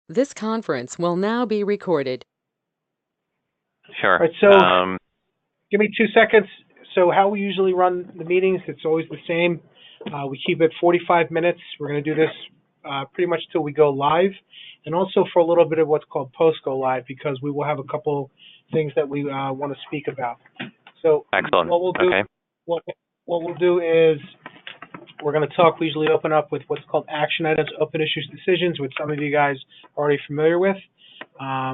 This conference will now be recorded. Sure. All right, so give me 2 seconds. So how we usually run the meetings, it's always the same. We keep it 45 minutes. We're going to do this pretty much till we go live, and also for a little bit of what's called post go live, because we will have a couple things that we want to speak about. So Excellent. what we'll do, Okay. what we'll do is we're going to talk. We usually open up with what's called action items, open issues, decisions, which some of you guys are already familiar with.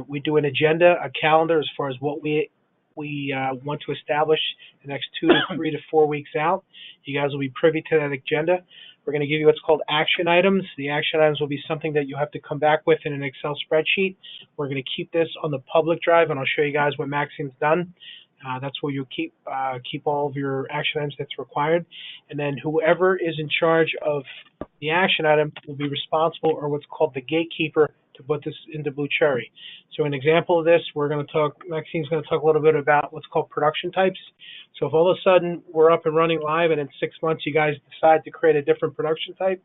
We do an agenda, a calendar as far as what we want to establish the next 3 to 4 weeks out. You guys will be privy to that agenda. We're going to give you what's called action items. The action items will be something that you have to come back with in an Excel spreadsheet. We're going to keep this on the public drive, and I'll show you guys what Maxine's done. That's where you'll keep all of your action items that's required. And then whoever is in charge of the action item will be responsible, or what's called the gatekeeper, to put this into Blue Cherry. So an example of this, Maxine's going to talk a little bit about what's called production types. So if all of a sudden we're up and running live and in 6 months you guys decide to create a different production type,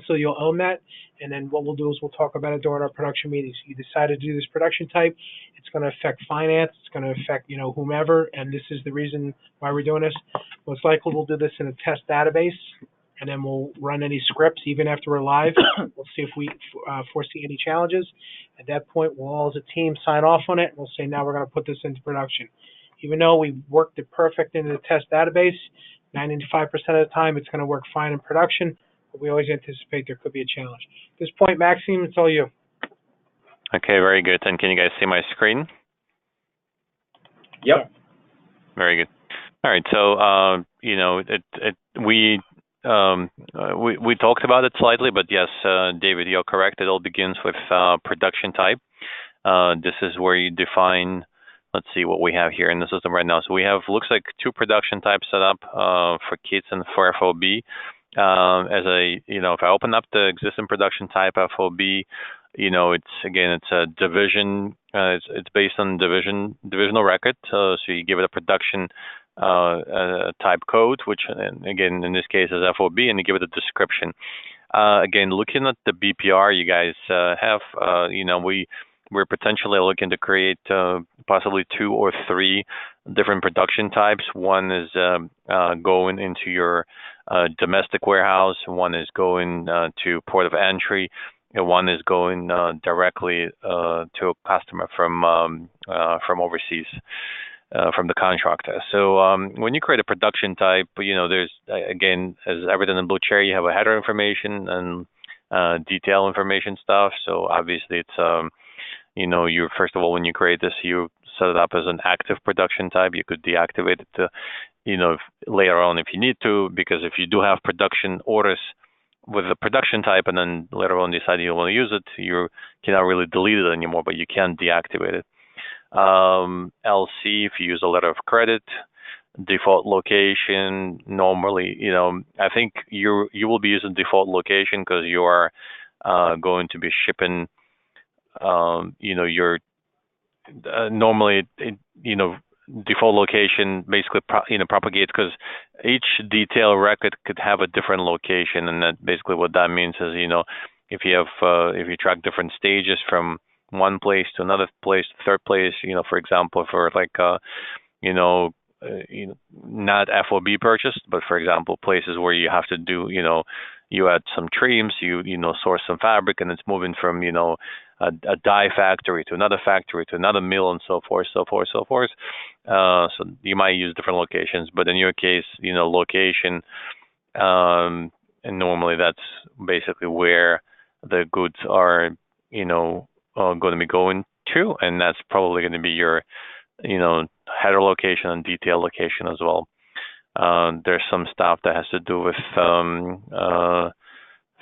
so you'll own that. And then what we'll do is we'll talk about it during our production meetings. You decide to do this production type, it's going to affect finance, it's going to affect, whomever, and this is the reason why we're doing this. Most likely we'll do this in a test database, and then we'll run any scripts even after we're live. We'll see if we foresee any challenges. At that point, we'll all as a team sign off on it, and we'll say, now we're going to put this into production. Even though we worked it perfect into the test database, 95% of the time it's going to work fine in production, but we always anticipate there could be a challenge. At this point, Maxine, it's all you. Okay, very good. And can you guys see my screen? Yep. Very good. All right. So, we talked about it slightly, but yes, David, you're correct. It all begins with production type. This is where you define. Let's see what we have here in the system right now. So we have, looks like, 2 production types set up for kits and for FOB. If I open up the existing production type FOB, it's a division. It's based on divisional record. So you give it a production type code, which again in this case is FOB, and you give it a description. Again, looking at the BPR you guys have, we're potentially looking to create possibly 2 or 3 different production types. One is going into your domestic warehouse. One is going to port of entry. And one is going directly to a customer from overseas, from the contractor. So when you create a production type, there's, again, as everything in Blue Cherry, you have a header information and detail information stuff. So obviously it's you first of all, when you create this, you set it up as an active production type. You could deactivate it to, later on if you need to, because if you do have production orders with the production type and then later on decide you want to use it, you cannot really delete it anymore, but you can deactivate it. LC, if you use a letter of credit, default location, normally, I think you will be using default location because you are going to be shipping your normally default location basically propagates, because each detail record could have a different location, and that basically what that means is if you track different stages from one place to another place, third place, for example, for like not FOB purchased, but for example places where you have to do you add some trims, you source some fabric, and it's moving from a dye factory to another mill, and so forth. So you might use different locations, but in your case, location, and normally that's basically where the goods are, going to be going to, and that's probably going to be your, header location and detail location as well. There's some stuff that has to do with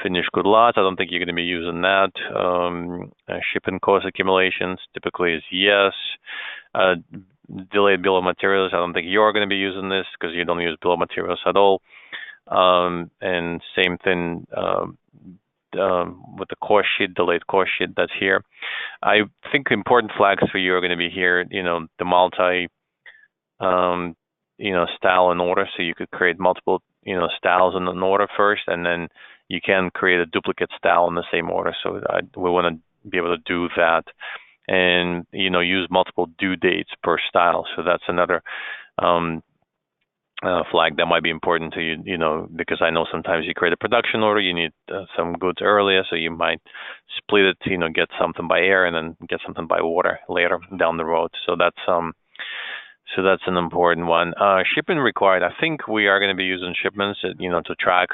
finished good lots. I don't think you're going to be using that. Shipping cost accumulations typically is yes. Delayed bill of materials, I don't think you're going to be using this because you don't use bill of materials at all. And same thing with the cost sheet, delayed cost sheet that's here. I think important flags for you are going to be here, the multi style and order. So you could create multiple, styles in an order first, and then you can create a duplicate style in the same order. So we want to be able to do that, and use multiple due dates per style. So that's another flag that might be important to you, because I know sometimes you create a production order, you need some goods earlier, so you might split it, get something by air and then get something by water later down the road. So that's an important one. Shipping required. I think we are going to be using shipments, to track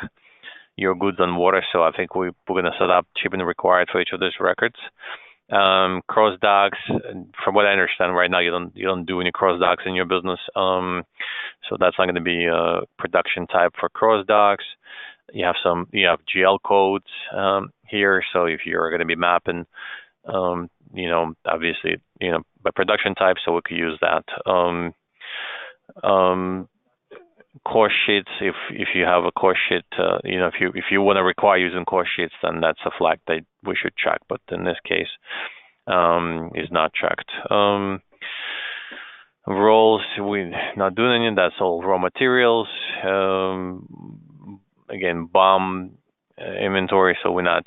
your goods on water. So I think we're going to set up shipping required for each of these records. Cross docks, from what I understand right now, you don't do any cross docks in your business. So that's not going to be a production type for cross docks. You have GL codes here. So if you're going to be mapping, obviously, by production type, so we could use that. Cost sheets, if you have a cost sheet, if you want to require using cost sheets, then that's a flag that we should check. But in this case, is not checked. Rolls, we're not doing any. That's all raw materials. Again, BOM inventory. So we're not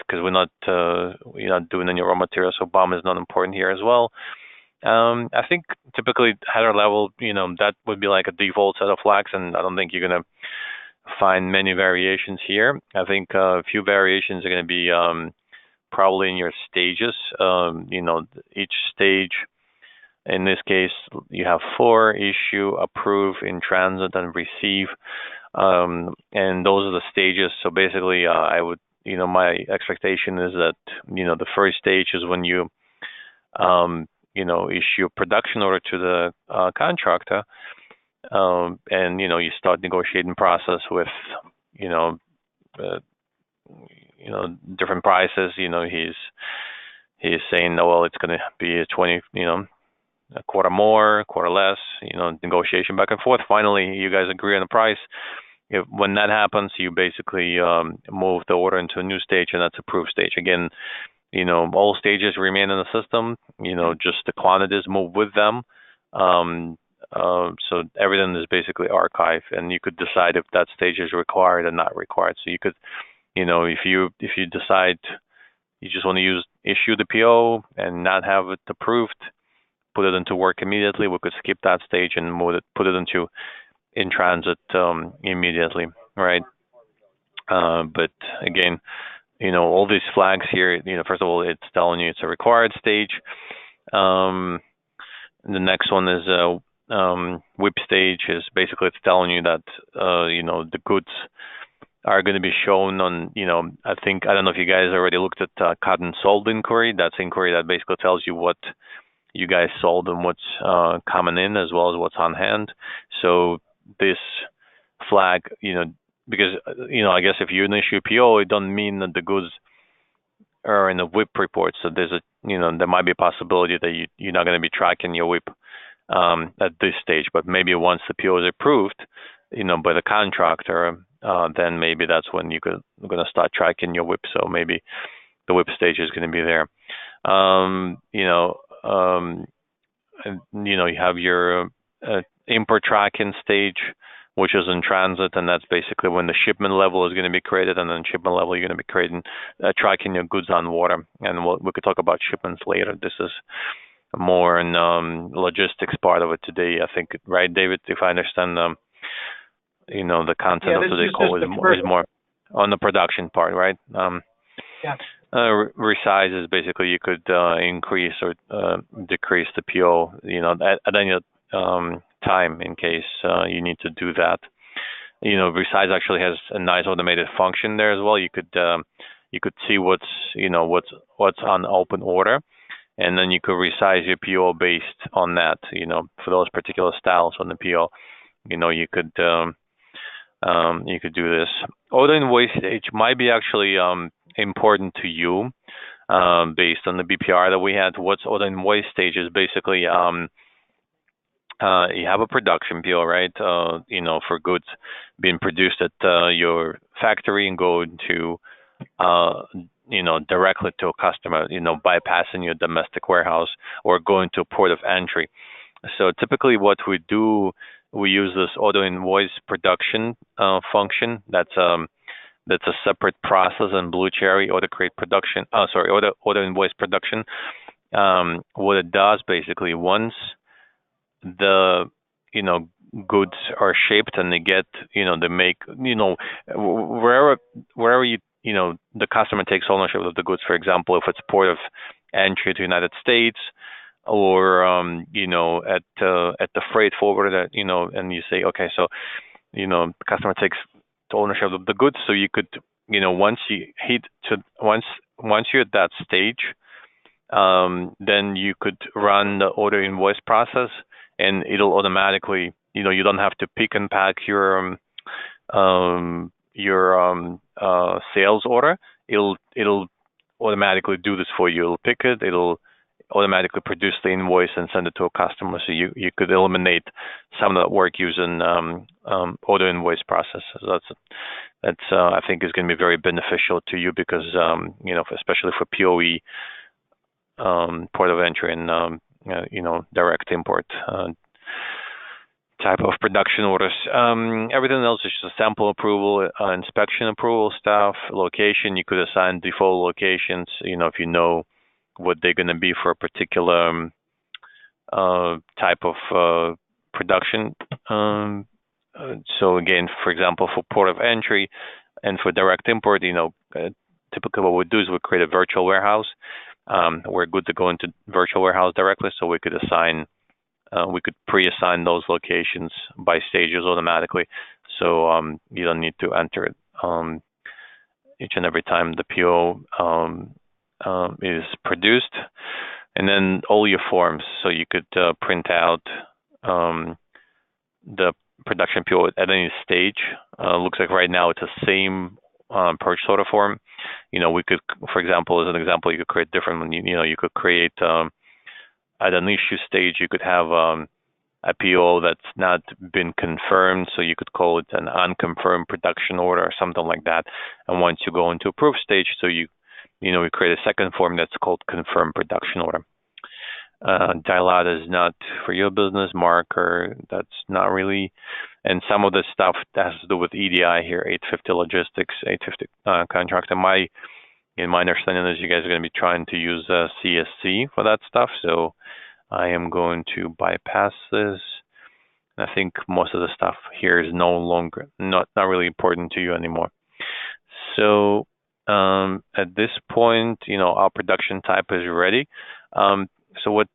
doing any raw materials. So BOM is not important here as well. I think typically header level, that would be like a default set of flags, and I don't think you're going to find many variations here. I think a few variations are going to be probably in your stages. Each stage, in this case, you have 4: issue, approve, in transit, and receive. And those are the stages. So basically, I would, my expectation is that, the first stage is when you issue a production order to the contractor, and you start negotiating process with different prices. He's saying, no, well, it's going to be a 20, a quarter more, quarter less, negotiation back and forth. Finally, you guys agree on the price. When that happens, you basically move the order into a new stage, and that's approved stage. Again, all stages remain in the system, just the quantities move with them. So everything is basically archived, and you could decide if that stage is required or not required. So you could, if you decide you just want to issue the PO and not have it approved, put it into work immediately, we could skip that stage and put it into in transit immediately, right? But again, all these flags here, first of all, it's telling you it's a required stage. The next one is WIP stage. Is basically it's telling you that the goods are going to be shown on, I don't know if you guys already looked at cotton sold inquiry. That's inquiry that basically tells you what you guys sold and what's coming in, as well as what's on hand. So this flag, because, I guess if you issue a PO, it doesn't mean that the goods are in the WIP report. So there's there might be a possibility that you're not going to be tracking your WIP at this stage, but maybe once the PO is approved, by the contractor, then maybe that's when you're going to start tracking your WIP. So maybe the WIP stage is going to be there. You have your import tracking stage, which is in transit, and that's basically when the shipment level is going to be created, and then shipment level you're going to be creating, tracking your goods on water. And we could talk about shipments later. This is more in logistics part of it today, I think, right, David? If I understand, the content of today's call is more on the production part, right? Yeah. Resize is basically you could increase or decrease the PO, at any time in case you need to do that. Resize actually has a nice automated function there as well. You could see what's on open order, and then you could resize your PO based on that. For those particular styles on the PO, you could do this. Auto invoice stage might be actually important to you based on the BPR that we had. What's auto invoice stage is basically you have a production PO, right? For goods being produced at your factory and going to directly to a customer, bypassing your domestic warehouse or going to a port of entry. So typically what we do, we use this auto invoice production function. That's That's a separate process in Blue Cherry Auto Create Production. Auto Invoice Production. What it does basically, once the goods are shipped and they get they make wherever the customer takes ownership of the goods. For example, if it's port of entry to United States, or at the freight forwarder, and you say, okay, so the customer takes ownership of the goods, so you could once you're at that stage, then you could run the auto invoice process, and it'll automatically, you don't have to pick and pack your sales order. It'll automatically do this for you. It'll pick it. It'll automatically produce the invoice and send it to a customer. So you could eliminate some of that work using auto invoice process. So that's I think is going to be very beneficial to you, because especially for POE, port of entry, and direct import type of production orders. Everything else is just sample approval, inspection approval stuff. Location, you could assign default locations, if you know what they're going to be for a particular type of production. So again, for example, for port of entry and for direct import, typically what we do is we create a virtual warehouse. We're good to go into virtual warehouse directly, so we could pre-assign those locations by stages automatically. So you don't need to enter it each and every time the PO is produced. And then all your forms, so you could print out the production PO at any stage. Looks like right now it's the same purchase order form. We could, for example, as an example, you could create different one. You could create at an issue stage, you could have a PO that's not been confirmed, so you could call it an unconfirmed production order or something like that. And once you go into approved stage, so we create a second form that's called confirmed production order. Dialata is not for your business, Marker, that's not really. And some of the stuff that has to do with EDI here, 850 logistics, 850 contract. And my understanding is you guys are going to be trying to use CSC for that stuff. So I am going to bypass this. I think most of the stuff here is no longer, not really important to you anymore. So at this point, our production type is ready. So what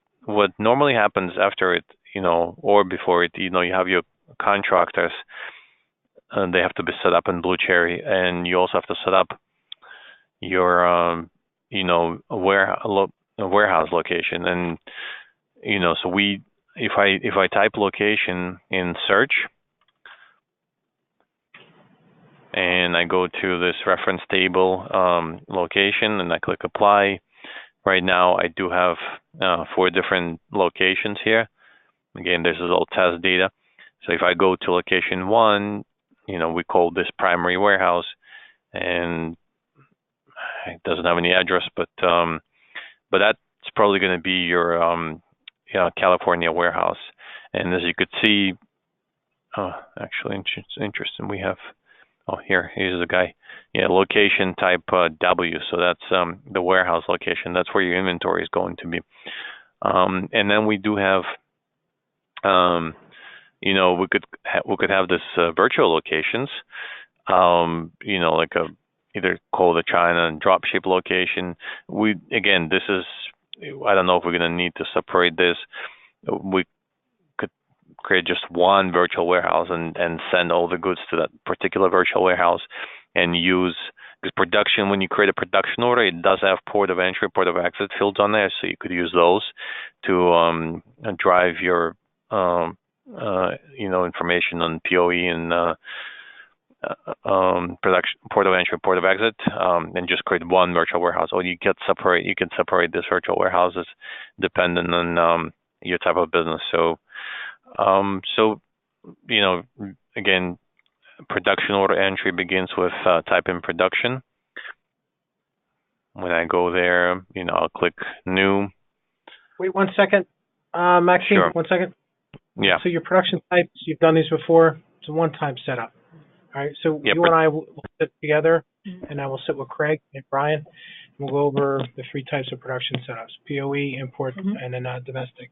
normally happens after it, or before it, you have your contractors, they have to be set up in Blue Cherry, and you also have to set up your warehouse location. And so if I type location in search and I go to this reference table location and I click apply, right now I do have 4 different locations here. Again, this is all test data. So if I go to location 1, we call this primary warehouse, and it doesn't have any address, but that's probably going to be your California warehouse. And as you could see, actually, it's interesting. We have, here's the guy. Yeah, location type W. So that's the warehouse location. That's where your inventory is going to be. And then we do have, we could have this virtual locations, like either call the China and dropship location. This is, I don't know if we're going to need to separate this. We could create just one virtual warehouse and send all the goods to that particular virtual warehouse and use, because production, when you create a production order, it does have port of entry, port of exit fields on there, so you could use those to drive your information on POE and production, port of entry, port of exit, and just create one virtual warehouse. Or you can separate these virtual warehouses depending on your type of business. So, again, production order entry begins with type in production. When I go there, I'll click new. Wait 1 second, Maxime. Sure. 1 second. Yeah. So your production types, you've done these before. It's a one-time setup. All right, so Yeah, you and I will sit together, and I will sit with Craig and Brian, and we'll go over the three types of production setups: POE, import, and then domestic.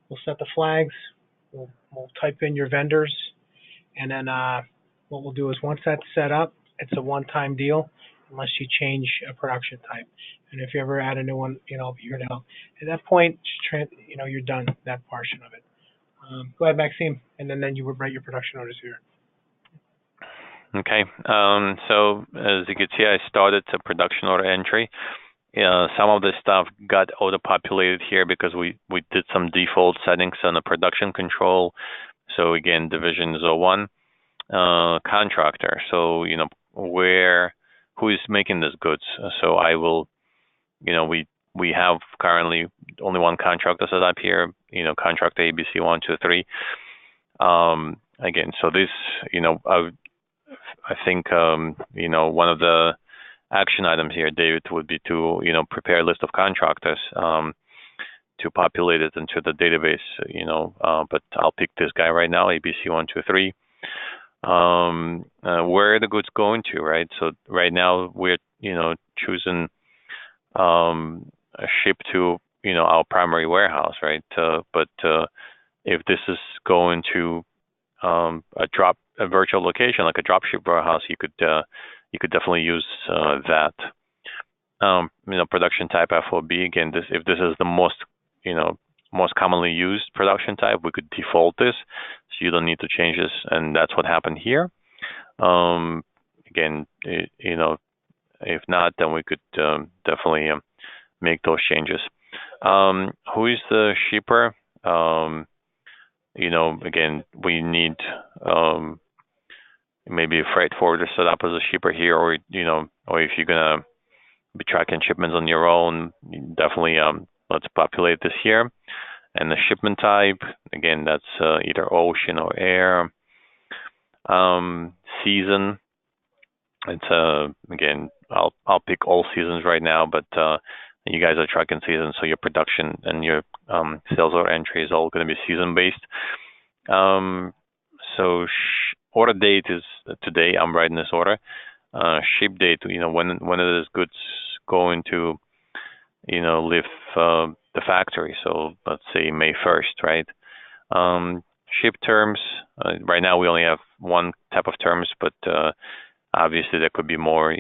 We'll set the flags. We'll type in your vendors, and then what we'll do is once that's set up, it's a one-time deal, unless you change a production type. And if you ever add a new one, I'll be here to help. At that point, you're done that portion of it. Go ahead, Maxime, and then you would write your production orders here. okay. So as you can see, I started a production order entry. Some of the stuff got auto-populated here because we did some default settings on the production control. So again, division is 01. Contractor. So, who is making these goods? So I will, we have currently only one contractor set up here, contractor ABC 123. Again, so this, I think, one of the action items here, David, would be to, prepare a list of contractors to populate it into the database, but I'll pick this guy right now, ABC 123. Where are the goods going to, right? So right now we're, choosing a ship to, our primary warehouse, right? But if this is going to a virtual location, like a dropship warehouse, you could definitely use that. Production type FOB, again, if this is the most commonly used production type, we could default this, so you don't need to change this, and that's what happened here. Again, if not, then we could definitely make those changes. Who is the shipper? Again, we need maybe a freight forwarder set up as a shipper here, or if you're gonna be tracking shipments on your own, definitely let's populate this here. And the shipment type, again, that's either ocean or air. Season, it's again, I'll pick all seasons right now, but you guys are tracking season, so your production and your sales order entry is all going to be season based. So order date is today. I'm writing this order. Ship date, when are these goods going to, leave the factory? So let's say May 1st, right? Ship terms, right now we only have one type of terms, but obviously there could be more,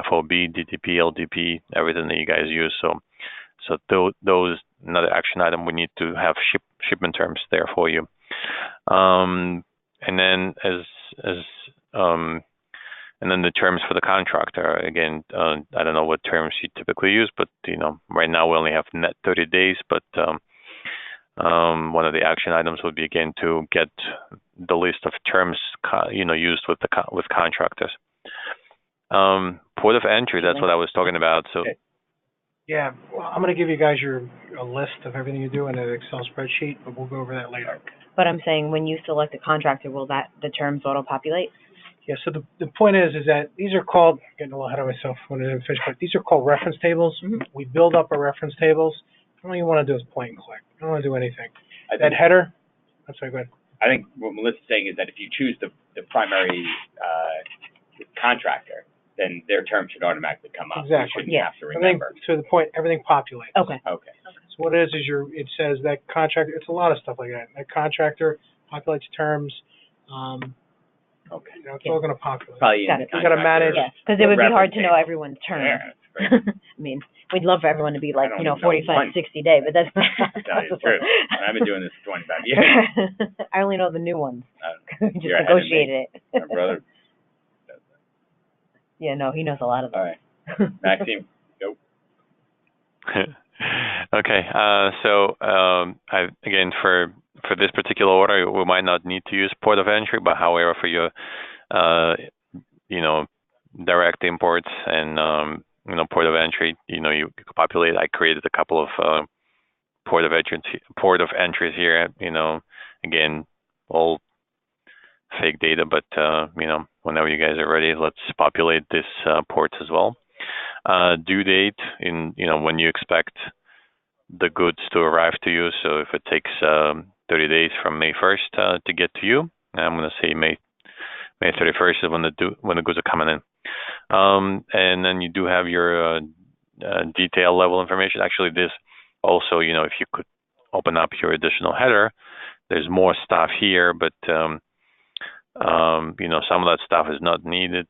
FOB, DTP, LDP, everything that you guys use. So those another action item, we need to have shipment terms there for you. And then and then the terms for the contractor, again, I don't know what terms you typically use, but right now we only have net 30 days, but one of the action items would be, again, to get the list of terms used with contractors. Port of entry, that's what I was talking about. So yeah, well, I'm going to give you guys a list of everything you do in an Excel spreadsheet, but we'll go over that later. But I'm saying when you select a contractor, will the terms auto-populate? Yeah, so the point is that these are called, getting a little ahead of myself when I didn't finish, but these are called reference tables. We build up our reference tables. All you want to do is point and click. I don't want to do anything. That header, I'm sorry, go ahead. I think what Melissa's saying is that if you choose the primary contractor, then their term should automatically come up. Exactly. You shouldn't have to remember. To the point, everything populates. Okay. Okay. So what it is it says that contractor, it's a lot of stuff like that. That contractor populates terms. Okay. It's all going to populate. Probably Got in it. the You gotta manage- Yes, because it would be hard to know table. everyone's terms. Yeah, that's great. I mean, we'd love for everyone to be like, I don't even know 45, one. 60 day, but that's not Tell you the possible. truth. I've been doing this for 25 years. I only know the new ones. We just You're ahead of me. negotiated it. My brother. Yeah, no, he knows a lot of All them. right. Maxime, go. Okay. So again, for this particular order, we might not need to use port of entry, but however, for your direct imports and port of entry, you could populate. I created a couple of port of entries here. Again, all fake data, but whenever you guys are ready, let's populate this ports as well. Due date in when you expect the goods to arrive to you. So if it takes 30 days from May 1st to get to you, I'm going to say May 31st is when the goods are coming in. And then you do have your detail level information. Actually, this also, if you could open up your additional header, there's more stuff here, but some of that stuff is not needed.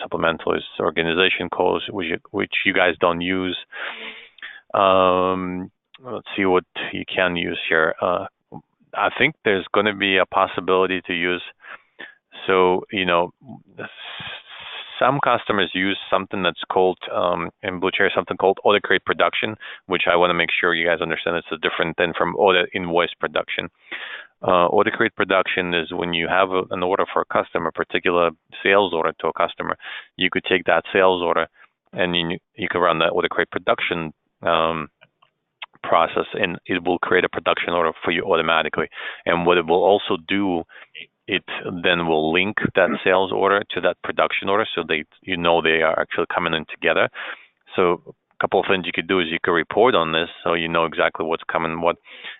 Supplemental is organization codes, which you guys don't use. Let's see what you can use here. I think there's going to be a possibility to use. So, some customers use something that's called, in Blue Cherry, something called Order Create Production, which I want to make sure you guys understand it's a different than from Order Invoice Production. Order Create Production is when you have an order for a customer, a particular sales order to a customer, you could take that sales order and you can run that Order Create Production process, and it will create a production order for you automatically. And what it will also do, it then will link that sales order to that production order, so they are actually coming in together. So a couple of things you could do is you could report on this, so you know exactly what's coming.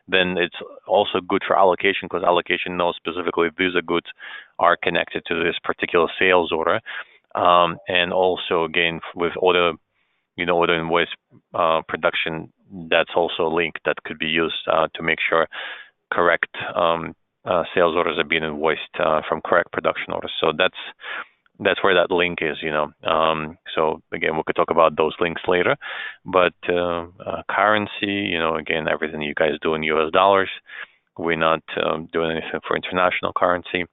Then it's also good for allocation, because allocation knows specifically these goods are connected to this particular sales order. And also again with order invoice production, that's also a link that could be used to make sure correct sales orders are being invoiced from correct production orders. So that's where that link is, So again, we could talk about those links later. But currency, again, everything you guys do in US dollars. We're not doing anything for international currency.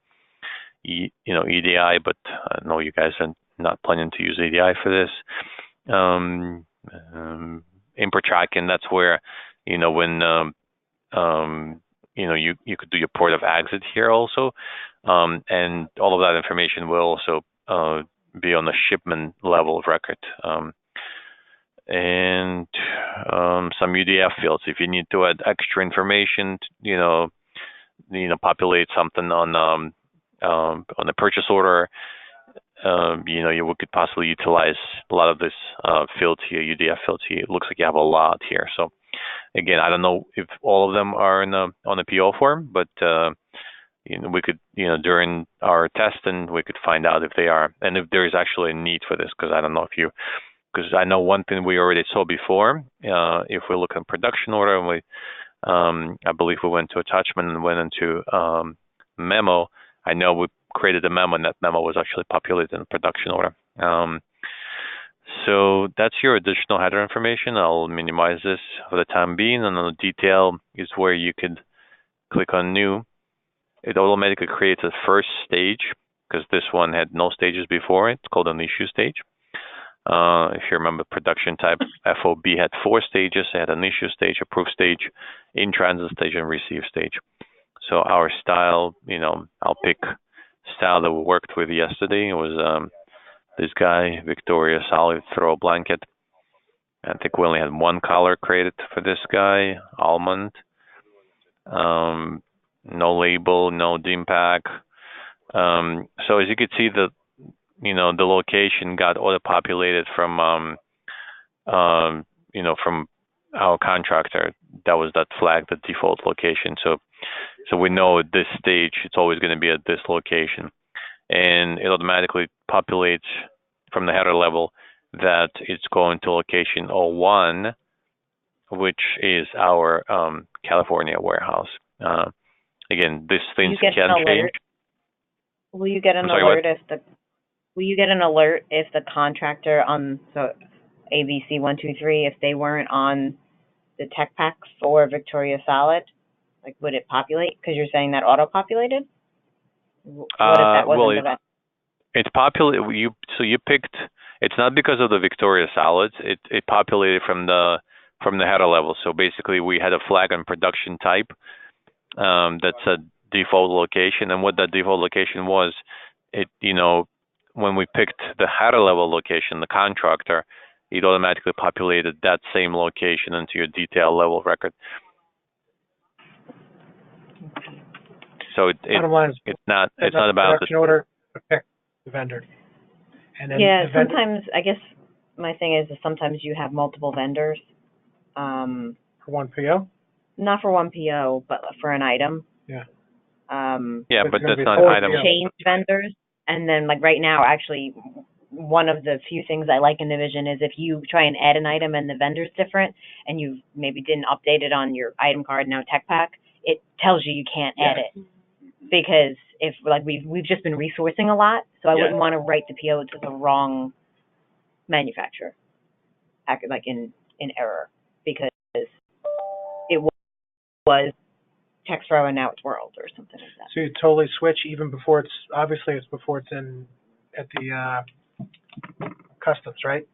EDI, but I know you guys are not planning to use EDI for this. Import tracking, that's where, when you could do your port of exit here also, and all of that information will also be on the shipment level of record, and some UDF fields. If you need to add extra information, populate something on the purchase order, we could possibly utilize a lot of this fields here, UDF fields here. It looks like you have a lot here. So again, I don't know if all of them are on the PO form, but we could, during our testing, we could find out if they are, and if there is actually a need for this, because I don't know because I know one thing we already saw before. If we look at production order, and I believe we went to attachment and went into memo. I know we created a memo, and that memo was actually populated in the production order. So that's your additional header information. I'll minimize this for the time being, and the detail is where you could click on new. It automatically creates a first stage, because this one had no stages before. It's called an issue stage. If you remember, production type FOB had 4 stages. It had an issue stage, approve stage, in transit stage, and receive stage. So our style, I'll pick style that we worked with yesterday. It was this guy, Victoria Solid Throw Blanket. I think we only had one color created for this guy, almond. No label, no dim pack. So as you can see, the location got auto-populated from from our contractor. That was that flag, the default location. So we know at this stage it's always going to be at this location, and it automatically populates from the header level that it's going to location 01, which is our California warehouse. Again, these things can change. Will you get an alert if the contractor on ABC 123, if they weren't on the tech packs for Victoria Solid? Like, would it populate? Because you're saying that auto-populated? What if that wasn't the best? It's populated. So you picked. It's not because of the Victoria Solids. It populated from the header level. So basically, we had a flag on production type that's a default location, and what that default location was, when we picked the header level location, the contractor, it automatically populated that same location into your detail level record. So it's not about the production order. Pick the vendor. And then sometimes I guess my thing is that sometimes you have multiple vendors. For one PO? Not for one PO, but for an item. Yeah. But that's not an item. Change vendors. And then like right now, actually, one of the few things I like in Navision is if you try and add an item and the vendor's different and you maybe didn't update it on your item card, now Tech Pack, it tells you can't add it. Because if like we've just been resourcing a lot, so I Yeah. wouldn't want to write the PO to the wrong manufacturer, like in error, because it was Textro and now it's World or something like that. So you totally switch even before it's, obviously it's before it's in, at the, customs, right?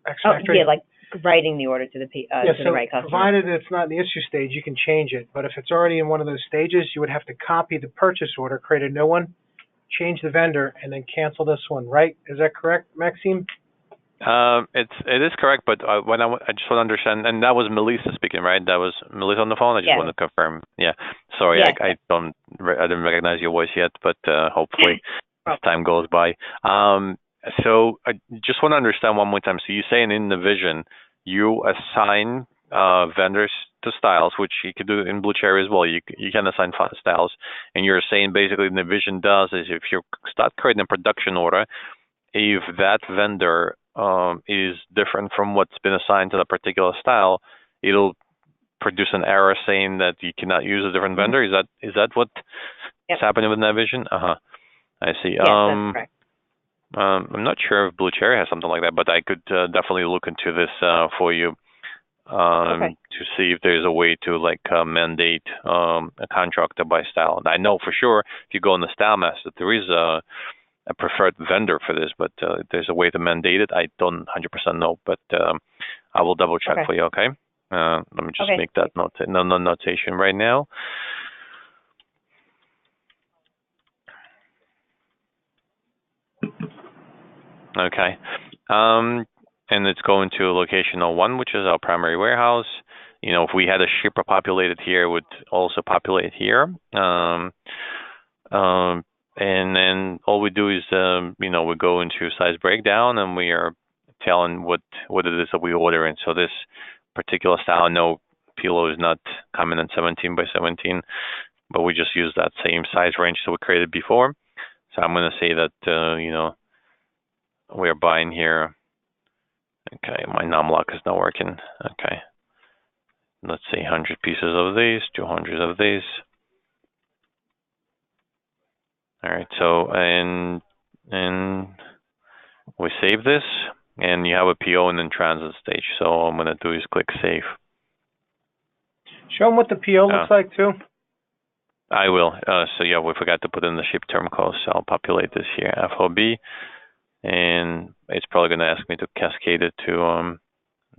X Oh Factory? yeah, like writing the order to the Yeah, to so the right customer. provided it's not in the issue stage, you can change it. But if it's already in one of those stages, you would have to copy the purchase order, create a new one, change the vendor, and then cancel this one, right? Is that correct, Maxime? It is correct, but I just want to understand, and that was Melissa speaking, right? That was Melissa on the phone. I just Yes. want to confirm. Yeah, sorry, Yes. I didn't recognize your voice yet, but hopefully as time goes by. So I just want to understand one more time. So you say in Navision, you assign vendors to styles, which you could do in Blue Cherry as well. You can assign styles, and you're saying basically Navision does is if you start creating a production order, if that vendor is different from what's been assigned to the particular style, it'll produce an error saying that you cannot use a different vendor. Is that what's happening with Navision? I see. Yes, that's correct. I'm not sure if Blue Cherry has something like that, but I could definitely look into this for you to see if there's a way to like mandate a contractor by style. And I know for sure if you go in the Style Master, there is a preferred vendor for this, but there's a way to mandate it. I don't 100% know, but I will double check for you. Okay. Let me just make that notation right now. Okay. And it's going to location 01, which is our primary warehouse. You know, if we had a shipper populated here, it would also populate here. And then all we do is, we go into size breakdown and we are telling what it is that we order in. So this particular style, no, Pilo is not coming in 17 by 17, but we just use that same size range that we created before. So I'm going to say that, we are buying here. Okay, my numlock is not working. Okay. Let's say 100 pieces of these, 200 of these. All right, so, and we save this, and you have a PO in the transit stage. So all I'm going to do is click Save. Show them what the PO looks like, too. I will. So, yeah, we forgot to put in the ship term code, so I'll populate this here, FOB, and it's probably going to ask me to cascade it to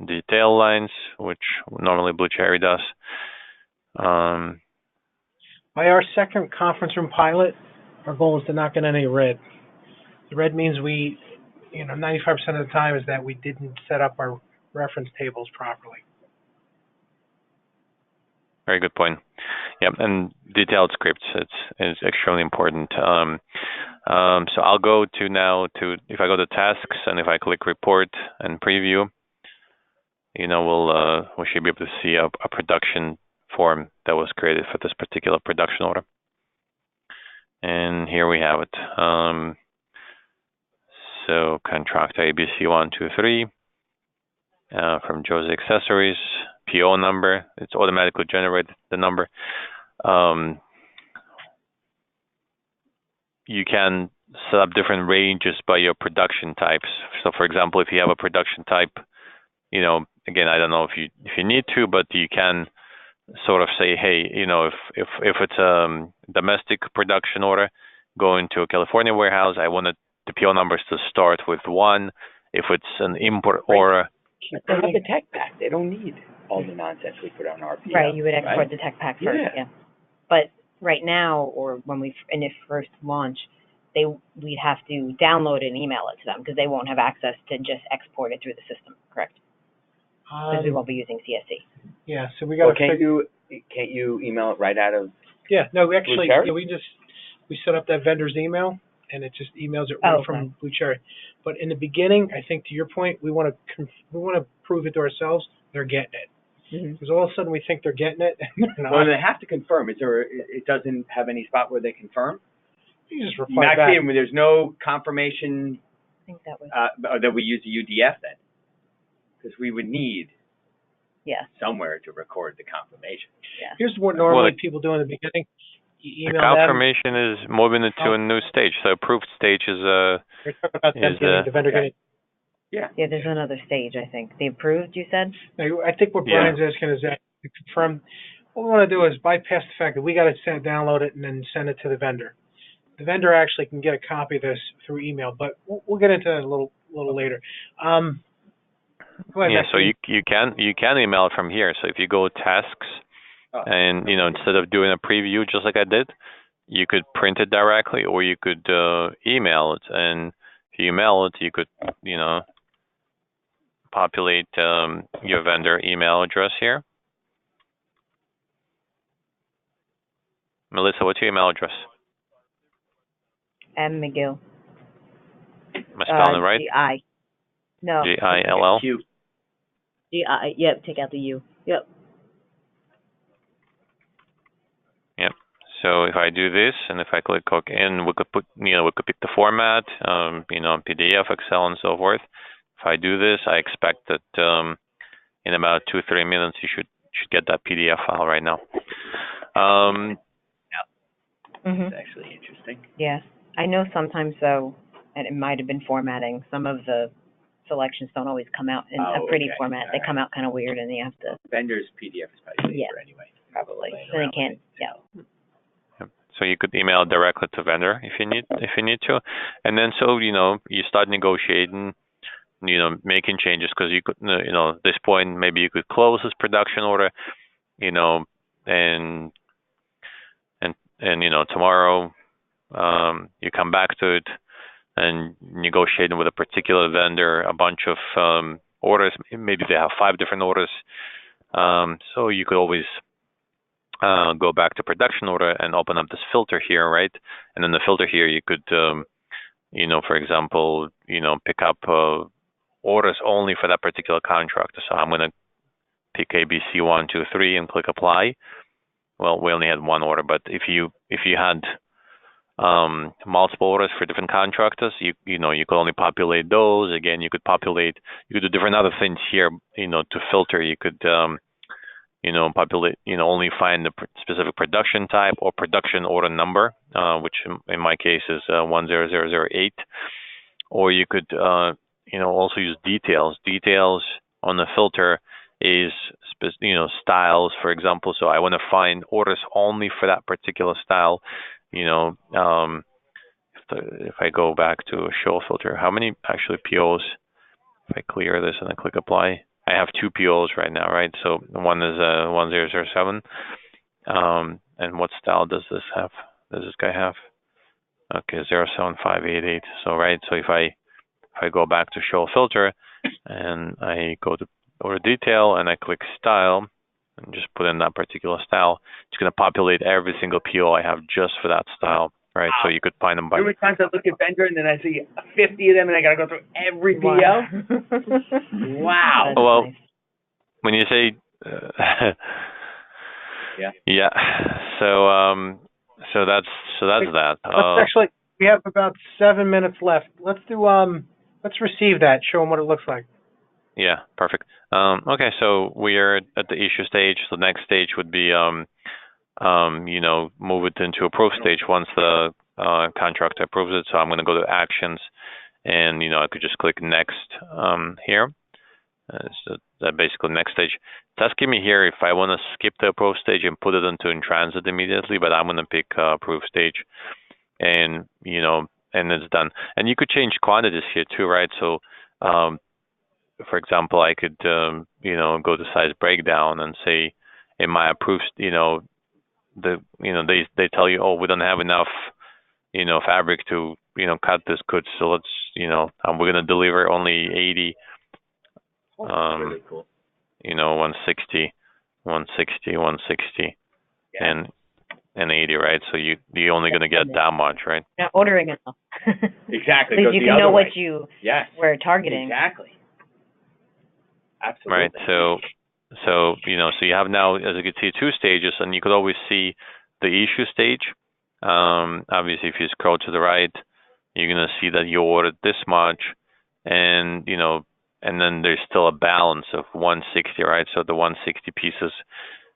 detail lines, which normally Blue Cherry does. By our second conference room pilot, our goal is to not get any red. The red means 95% of the time is that we didn't set up our reference tables properly. Very good point. Yeah, and detailed scripts is extremely important. So I'll go to now if I go to tasks and if I click report and preview, we should be able to see a production form that was created for this particular production order. And here we have it. So contractor ABC123 from Joe's Accessories, PO number. It's automatically generated the number. You can set up different ranges by your production types. So, for example, if you have a production type, again, I don't know if you need to, but you can sort of say, hey, if it's a domestic production order going to a California warehouse, I wanted the PO numbers to start with 1. If it's an import order, they have the tech pack. They don't need all the nonsense we put on our PO. Right, you would export the tech pack first, yeah. But right now, or when we first launch, we'd have to download it and email it to them because they won't have access to just export it through the system, correct? Because we won't be using CSC. Yeah, so we got to can't you email it right out of? Yeah, no, we actually, Blue Cherry? we set up that vendor's email, and it just emails it right from Blue Cherry. But in the beginning, I think to your point, we want to prove it to ourselves they're getting it. Because all of a sudden we think they're getting it, and they're not. Well, they have to confirm. It doesn't have any spot where they confirm? You just reply back. Maxine, there's no confirmation I think that was, that we use the UDF then, because we would need yeah, somewhere to record the confirmation. Here's what normally Well, people do in the beginning. You the email them. confirmation is moving it to a new stage. So approved stage is We're talking about them is, getting, the vendor getting. Yeah. yeah, there's another stage, I think. The approved, you said? I think what Yeah. Brian's asking is that to confirm. What we want to do is bypass the fact that we got to download it and then send it to the vendor. The vendor actually can get a copy of this through email, but we'll get into that a little later. Go ahead, yeah. So Maxine. you can email it from here. So if you go tasks and instead of doing a preview just like I did, you could print it directly, or you could email it. And if you email it, you could populate your vendor email address here. Melissa, what's your email address? M. McGill. Am I spelling it right? G-I. No. G-I-L-L? Q. G-I, yep, take out the U. Yep. Yep. So if I do this, and if I click OK, and we could put, we could pick the format, PDF, Excel, and so forth. If I do this, I expect that in about 2-3 minutes you should get that PDF file right now. That's actually interesting. Yeah. I know sometimes, though, and it might have been formatting, some of the selections don't always come out in a pretty okay. format. They come out kind of weird, and you have to, Vendor's PDF is probably Yeah. safer anyway. probably, Laying so they around with can't, it. yeah. Yep. So you could email directly to vendor if you need to, and then you start negotiating, making changes, because you could at this point maybe you could close this production order, and tomorrow you come back to it and negotiating with a particular vendor a bunch of orders. Maybe they have 5 different orders, so you could always go back to production order and open up this filter here, right? And in the filter here, you could, for example, pick up orders only for that particular contractor. So I'm going to pick ABC 1, 2, 3 and click apply. Well, we only had one order, but if you had multiple orders for different contractors, you could only populate those. Again, you could do different other things here, to filter. You could populate, only find the specific production type or production order number, which in my case is 10008. Or you could, also use details. Details on the filter is, styles, for example. So I want to find orders only for that particular style. If I go back to show filter, how many actually POs? If I clear this and I click apply, I have 2 POs right now, right? So one is 1007. And what style does this have? Does this guy have? Okay, 07588. So right. So if I go back to show filter and I go to order detail and I click style and just put in that particular style, it's going to populate every single PO I have just for that style, right? Wow. So you could find them by. How many times I look at vendor and then I see 50 of them and I got to go through every PO? Wow. That's Well, nice. when you say, Yeah. yeah. So that's that. Let's actually, we have about 7 minutes left. Let's do let's receive that. Show them what it looks like. Yeah, perfect. Okay, so we are at the issue stage. The next stage would be, move it into approve stage once the contractor approves it. So I'm going to go to actions, and I could just click next here. So that basically next stage. It's asking me here if I want to skip the approve stage and put it into in transit immediately, but I'm going to pick approve stage, and and it's done. And you could change quantities here too, right? So for example, I could, go to size breakdown and say, in my approved, they tell you, oh, we don't have enough, fabric to, cut this goods. So let's, we're going to deliver only 80, Really cool. 160, 160, Yeah. and 80, right? So you're only going to get that much, right? Not ordering enough. Exactly. At Goes least you the can other know way. what you Yes. were targeting. Exactly. Absolutely. Right. So you have now, as you can see, 2 stages, and you could always see the issue stage Obviously, if you scroll to the right, you're gonna see that you ordered this much, and and then there's still a balance of 160, right? So the 160 pieces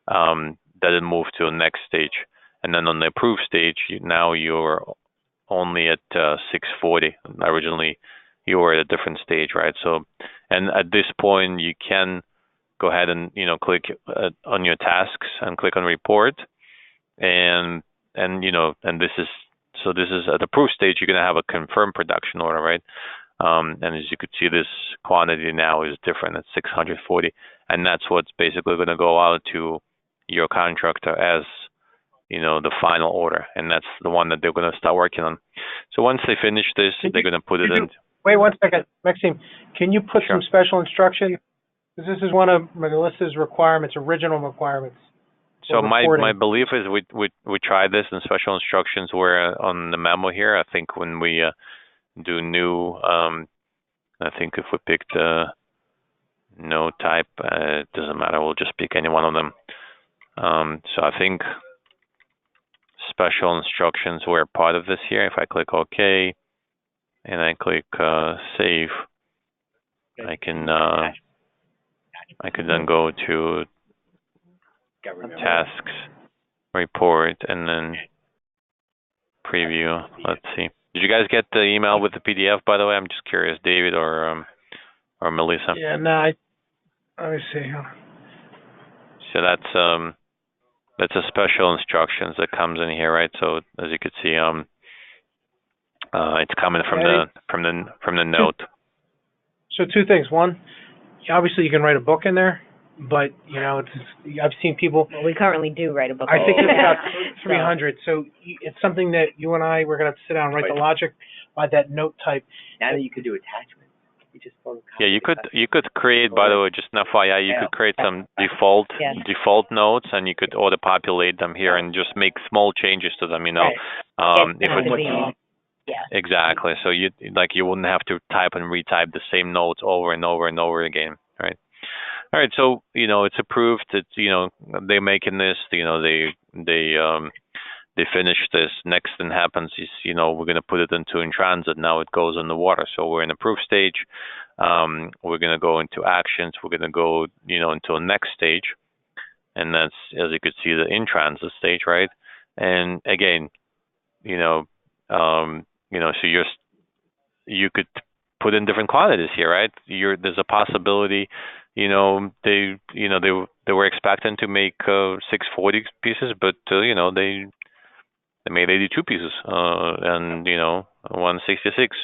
that it moved to the next stage, and then on the approved stage, now you're only at 640. Originally, you were at a different stage, right? So, and at this point, you can go ahead and click on your tasks and click on report, and this is at the approved stage. You're gonna have a confirmed production order, right? And as you could see, this quantity now is different at 640, and that's what's basically going to go out to your contractor as the final order, and that's the one that they're going to start working on. So once they finish this, they're going to put it in. Wait 1 second, Maxime. Can you put some special instruction? Because this is one of Melissa's requirements, original requirements. So my belief is we tried this, and special instructions were on the memo here. I think when we do new, I think if we picked no type, it doesn't matter. We'll just pick any one of them. So I think special instructions were part of this here. If I click OK and I click Save, I could then go to Tasks, Report, and then Preview. Let's see. Did you guys get the email with the PDF, by the way? I'm just curious, David or Melissa. Yeah, no, let me see. So that's a special instructions that comes in here, right? So as you could see, it's coming from the note. So two things. One, obviously you can write a book in there, but I've seen people. Well, we currently do write a book. I think it's about 300. So it's something that you and I we're gonna have to sit down and write the logic by that note type. Now that you can do attachments, you just photocopy. Yeah, you could create. By the way, just an FYI, you could create some default notes, and you could auto populate them here and just make small changes to them. Exactly. So you wouldn't have to type and retype the same notes over and over and over again, right? All right, so it's approved. It's they're making this. They finish this. Next thing happens is we're gonna put it into in transit. Now it goes in the water. So we're in approved stage. We're gonna go into actions. We're gonna go into a next stage, and that's, as you could see, the in transit stage, right? And again, so you could put in different quantities here, right? There's a possibility. They were expecting to make 640 pieces, but they made 82 pieces, and 166,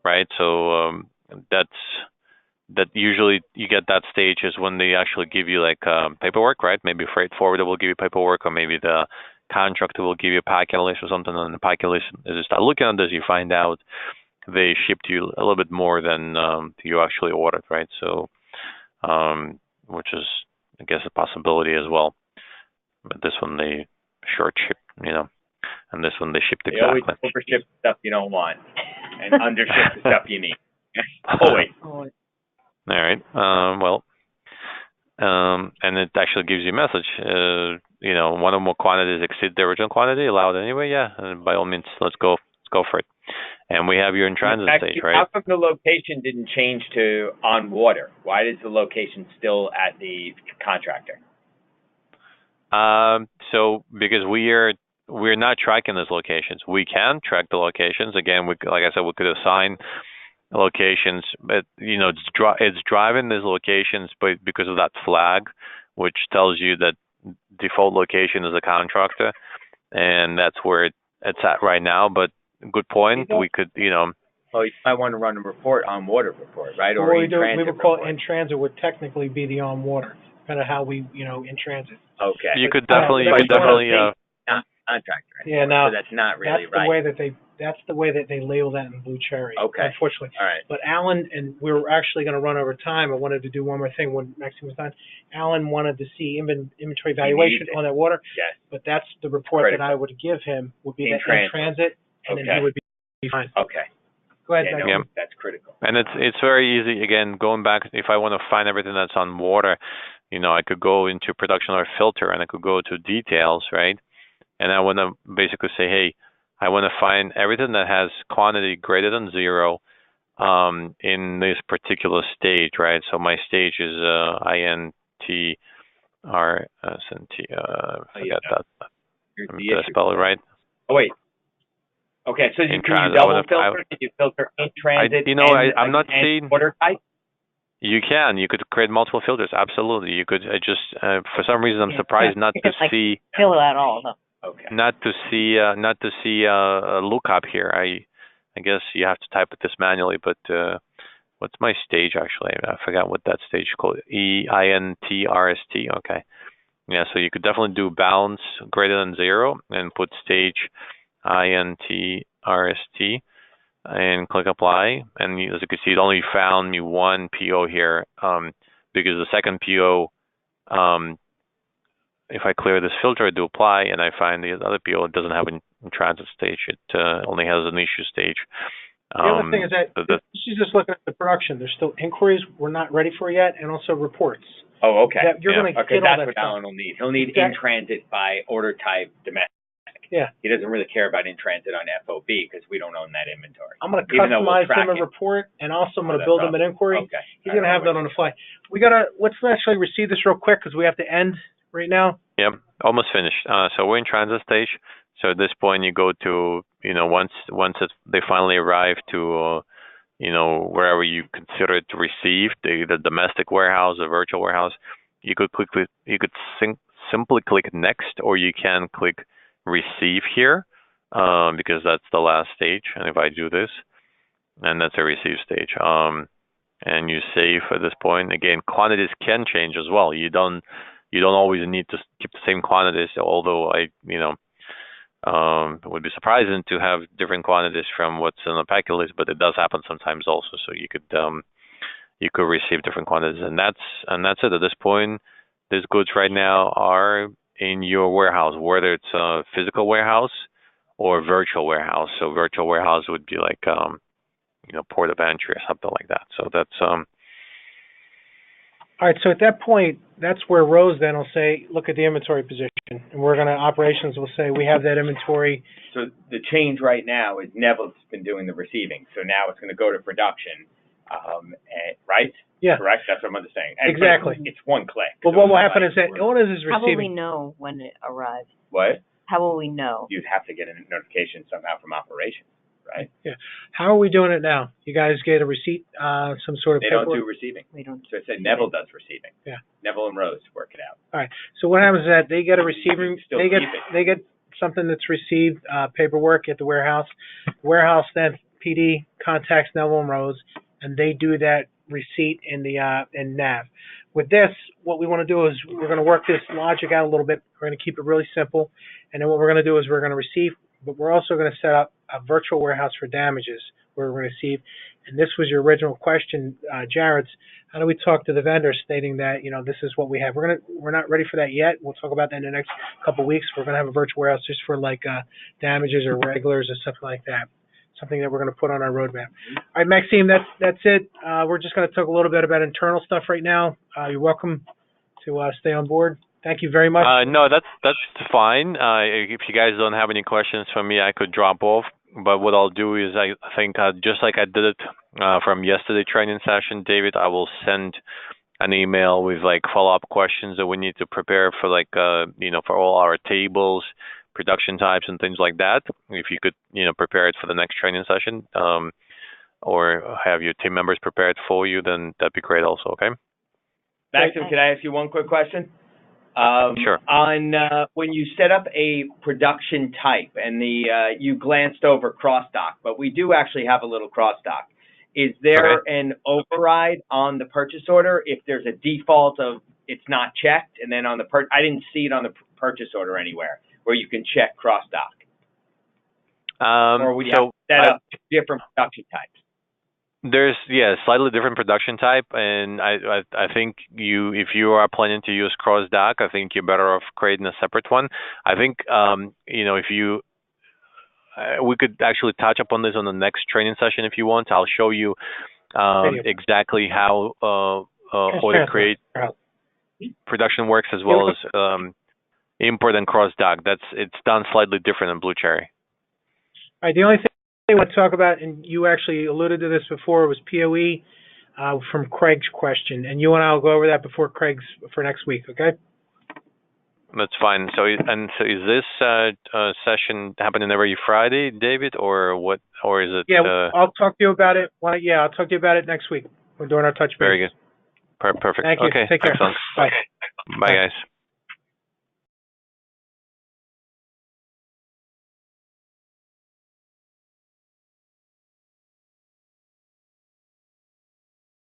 right? So that usually you get that stage is when they actually give you paperwork, right? Maybe freight forwarder will give you paperwork, or maybe the contractor will give you a packet list or something. On the packet list, as you start looking at this, you find out they shipped you a little bit more than you actually ordered, right? So, which is, I guess, a possibility as well. But this one they short ship, and this one they shipped exactly. They always overship stuff you don't want and undership the stuff you need. Always. All right. And it actually gives you a message. One or more quantities exceed the original quantity allowed anyway. Yeah, and by all means, let's go for it. And we have your in transit stage, right? How come the location didn't change to on water? Why is the location still at the contractor? So because we're not tracking those locations. We can track the locations. Again, like I said, we could assign locations, but it's driving these locations, but because of that flag, which tells you that default location is a contractor, and that's where it's at right now. But good point. We could, Well, you might want to run a report on water report, right? Or we would call it in transit would technically be the on water, kind of how we, in transit. Okay. You could definitely, not contractor. Yeah, no. So that's not really right. That's the way that they label that in Blue Cherry. Okay. Unfortunately. All right. But Alan, and we're actually going to run over time. I wanted to do one more thing when Maxime was done. Alan wanted to see inventory valuation on that water. Yes. But that's the report that I would give him would be in transit, and then he would be fine. Okay. Go ahead. Yeah, no, that's critical. And it's very easy. Again, going back, if I want to find everything that's on water, I could go into production or filter, and I could go to details, right? and I want to basically say, hey, I want to find everything that has quantity greater than 0 in this particular stage, right? So my stage is INTRSNT. Forget that. Did I spell it right? Oh, wait. Okay, so In can you transit, double filter? Can you filter in transit I'm not seeing. Order type? You can. You could create multiple filters. Absolutely. You could just, for some reason, I'm surprised not to see. Fill out all of them. Okay. Not to see a lookup here. I guess you have to type this manually. But what's my stage actually? I forgot what that stage is called. EINTRST. Okay. Yeah. So you could definitely do balance greater than 0 and put stage INTRST. And click apply, and as you can see, it only found me one PO here because the second PO, if I clear this filter, I do apply, and I find the other PO it doesn't have a transit stage. It only has an issue stage. The other thing is that she's just looking at the production. There's still inquiries we're not ready for yet, and also reports. Oh, okay. You're going to Okay, get all that's that what stuff. Alan will need. He'll need in transit by order type domestic. Yeah. He doesn't really care about in transit on FOB because we don't own that inventory. I'm going to Even though we'll customize track him a it. report, and also I'm going to that's build him an awesome. inquiry. Okay. He's going to have that on the fly. Let's actually receive this real quick because we have to end right now. Yep, almost finished. So we're in transit stage. So at this point, you go to, once they finally arrive to, wherever you consider it received, the domestic warehouse, the virtual warehouse, you could simply click next, or you can click receive here, because that's the last stage. And if I do this, and that's a receive stage, and you save at this point. Again, quantities can change as well. You don't always need to keep the same quantities, although it would be surprising to have different quantities from what's in the packet list, but it does happen sometimes also. So you could receive different quantities, and that's it at this point. These goods right now are in your warehouse, whether it's a physical warehouse or virtual warehouse. So virtual warehouse would be like port of entry or something like that. So that's All right, so at that point, that's where Rose then will say, look at the inventory position. And operations will say, we have that inventory. So the change right now is Neville's been doing the receiving. So now it's going to go to production, right? Yeah. Correct? That's what I'm understanding. Exactly. It's one click. But what will happen is that all it is How will we receiving. know when it arrives? What? How will we know? You'd have to get a notification somehow from operations, right? Yeah. How are we doing it now? You guys get a receipt, some sort of They don't paperwork? do receiving. We don't. So it said Neville does receiving. Yeah. Neville and Rose work it out. All right. So what happens is that they get a receiving, Still they get keep it. something that's received, paperwork at the warehouse. The warehouse then PD contacts Neville and Rose, and they do that receipt in NAV. With this, what we want to do is we're going to work this logic out a little bit. We're going to keep it really simple, and then what we're going to do is we're going to receive, but we're also going to set up a virtual warehouse for damages where we're going to receive. And this was your original question, Jared's. How do we talk to the vendor stating that, this is what we have? We're not ready for that yet. We'll talk about that in the next couple of weeks. We're going to have a virtual warehouse just for like damages or regulars or something like that. Something that we're going to put on our roadmap. All right, Maxime, that's it. We're just going to talk a little bit about internal stuff right now. You're welcome to stay on board. Thank you very much. no, that's fine. If you guys don't have any questions for me, I could drop off. But what I'll do is I think just like I did it from yesterday's training session, David, I will send an email with like follow-up questions that we need to prepare for for all our tables, production types and things like that. If you could, prepare it for the next training session, or have your team members prepare it for you, then that'd be great also, okay? Maxim, can I ask you one quick question? Sure. On when you set up a production type and you glanced over cross-dock, but we do actually have a little cross-dock. Is there an override on the purchase order if there's a default of it's not checked, and then on the I didn't see it on the purchase order anywhere where you can check cross-dock? Or would you have to set up different production types? There's slightly different production type, and I think if you are planning to use cross-dock, I think you're better off creating a separate one. I think if you we could actually touch upon this on the next training session if you want. I'll show you exactly how to create production works, as well as import and cross dock. It's done slightly different in Blue Cherry. All right, the only thing I want to talk about, and you actually alluded to this before, was POE from Craig's question, and you and I will go over that before Craig's for next week, okay? That's fine. So is this session happening every Friday, David, or what? Or is it? Yeah, I'll talk to you about it. I'll talk to you about it next week. We're doing our touch base. Very good. Perfect. Thank you. Okay. Take care. Excellent. Bye. Bye, guys.